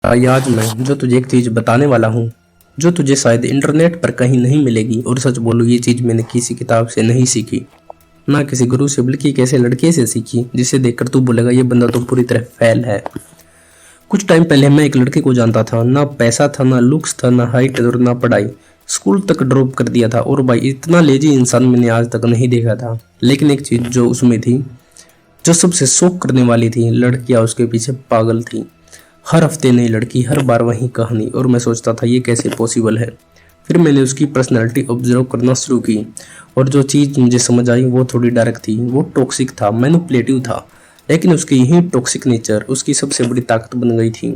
आज मैं जो तुझे एक चीज बताने वाला हूँ, जो तुझे शायद इंटरनेट पर कहीं नहीं मिलेगी। और सच बोलूं, ये चीज मैंने किसी किताब से नहीं सीखी, ना किसी गुरु से, बल्कि एक ऐसे लड़के से सीखी जिसे देखकर तू बोलेगा ये बंदा तो पूरी तरह फेल है। कुछ टाइम पहले मैं एक लड़के को जानता था। ना पैसा था, ना लुक्स था, ना हाइट और ना पढ़ाई। स्कूल तक ड्रॉप कर दिया था। और भाई, इतना लेजी इंसान मैंने आज तक नहीं देखा था। लेकिन एक चीज जो उसमें थी, जो सबसे शौक करने वाली थी, लड़कियां उसके पीछे पागल थी। हर हफ्ते नई लड़की, हर बार वही कहानी। और मैं सोचता था ये कैसे पॉसिबल है। फिर मैंने उसकी पर्सनैलिटी ऑब्जर्व करना शुरू की, और जो चीज़ मुझे समझ आई वो थोड़ी डार्क थी। वो टॉक्सिक था, मैनिपुलेटिव था, लेकिन उसकी यही टॉक्सिक नेचर उसकी सबसे बड़ी ताकत बन गई थी।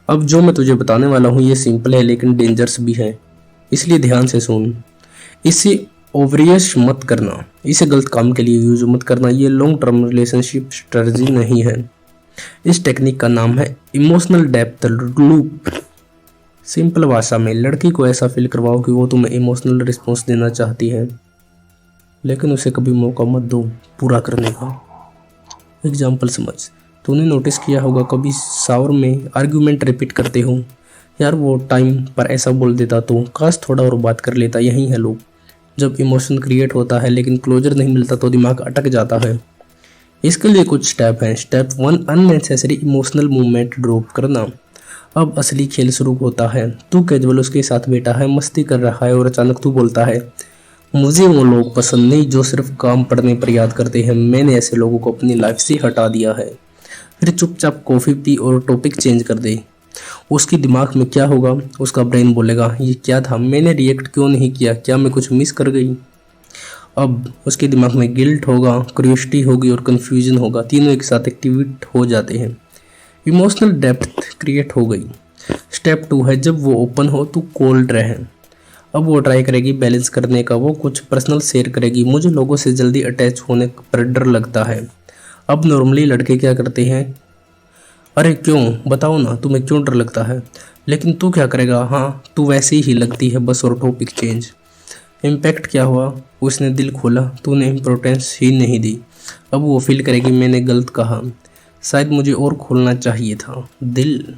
अब जो मैं तुझे बताने वाला हूँ ये सिंपल है लेकिन डेंजरस भी है, इसलिए ध्यान से सुन। इसे ओवरियश मत करना, इसे गलत काम के लिए यूज मत करना। ये लॉन्ग टर्म रिलेशनशिप स्ट्रेटजी नहीं है। इस टेक्निक का नाम है इमोशनल डेप्थ लूप। सिंपल भाषा में, लड़की को ऐसा फील करवाओ कि वो तुम्हें इमोशनल रिस्पॉन्स देना चाहती है, लेकिन उसे कभी मौका मत दो पूरा करने का। एग्जाम्पल समझ। तूने नोटिस किया होगा कभी शावर में आर्ग्यूमेंट रिपीट करते हो, यार वो टाइम पर ऐसा बोल देता तो काश थोड़ा और बात कर लेता। यही है लूप। जब इमोशन क्रिएट होता है लेकिन क्लोजर नहीं मिलता तो दिमाग अटक जाता है। इसके लिए कुछ स्टेप हैं। Step 1, unnecessary emotional movement drop करना। अब असली खेल शुरू होता है। तू कैजुअल उसके साथ बैठा है, मस्ती कर रहा है, और अचानक तू बोलता है मुझे वो लोग पसंद नहीं जो सिर्फ काम पढ़ने पर याद करते हैं। मैंने ऐसे लोगों को अपनी लाइफ से हटा दिया है। फिर चुपचाप कॉफ़ी पी और टॉपिक चेंज कर दे। उसकी दिमाग में क्या होगा? उसका ब्रेन बोलेगा ये क्या था, मैंने रिएक्ट क्यों नहीं किया, क्या मैं कुछ मिस कर गई? अब उसके दिमाग में गिल्ट होगा, क्यूरियोसिटी होगी और कन्फ्यूजन होगा। तीनों एक साथ एक्टिवेट हो जाते हैं। इमोशनल डेप्थ क्रिएट हो गई। स्टेप 2 है, जब वो ओपन हो तो कोल्ड रहे। अब वो ट्राई करेगी बैलेंस करने का। वो कुछ पर्सनल शेयर करेगी। मुझे लोगों से जल्दी अटैच होने पर डर लगता है। अब नॉर्मली लड़के क्या करते हैं, अरे क्यों, बताओ ना तुम्हें क्यों डर लगता है। लेकिन तू क्या करेगा, हाँ तू वैसे ही लगती है बस, और टॉपिक चेंज। इम्पैक्ट क्या हुआ? उसने दिल खोला, तूने इम्पोर्टेंस ही नहीं दी। अब वो फील करेगी मैंने गलत कहा, शायद मुझे और खोलना चाहिए था दिल,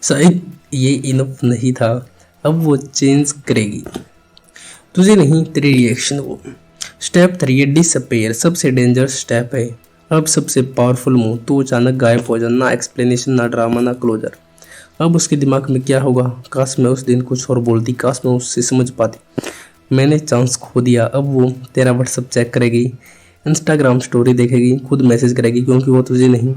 शायद ये इनफ नहीं था। अब वो चेंज करेगी, तुझे नहीं तेरी रिएक्शन को। स्टेप 3 है डिसअपेयर। सबसे डेंजरस स्टेप है। अब सबसे पावरफुल मूव, तू अचानक गायब हो जाना। ना एक्सप्लेनेशन, ना ड्रामा, ना क्लोजर। अब उसके दिमाग में क्या होगा, काश मैं उस दिन कुछ और बोलती, काश मैं उससे समझ पाती, मैंने चांस खो दिया। अब वो तेरा व्हाट्सअप चेक करेगी, इंस्टाग्राम स्टोरी देखेगी, खुद मैसेज करेगी, क्योंकि वो तुझे नहीं,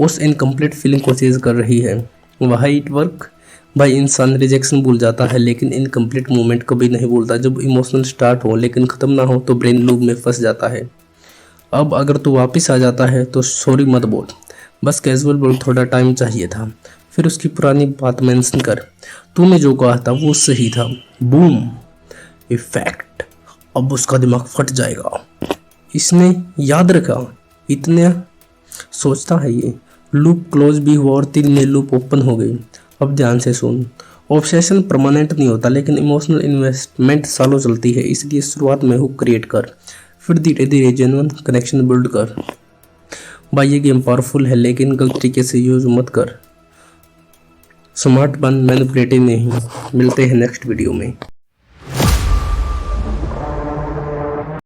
उस इनकम्प्लीट फीलिंग को चेज कर रही है। वही इट वर्क। भाई, इंसान रिजेक्शन भूल जाता है लेकिन इनकम्प्लीट मोमेंट कभी नहीं भूलता। जब इमोशनल स्टार्ट हो लेकिन ख़त्म ना हो तो ब्रेन लूप में फंस जाता है। अब अगर तू वापस आ जाता है तो सॉरी मत बोल, बस कैजुअल बोल, थोड़ा टाइम चाहिए था। फिर उसकी पुरानी बात मेंशन कर, तूने जो कहा था वो सही था। Boom effect. अब उसका दिमाग फट जाएगा, इसने याद रखा, इतने सोचता है ये। लूप क्लोज भी हुआ और 3 नए लूप ओपन हो गई। अब ध्यान से सुन। ऑब्सेशन परमानेंट नहीं होता लेकिन इमोशनल इन्वेस्टमेंट सालों चलती है। इसलिए शुरुआत में हुक क्रिएट कर, फिर धीरे धीरे जेन्युइन कनेक्शन बिल्ड कर। भाई, ये गेम पावरफुल है लेकिन गलत तरीके से यूज मत कर। स्मार्ट बन, मैनिपुलेटिव नहीं। मिलते हैं नेक्स्ट वीडियो में।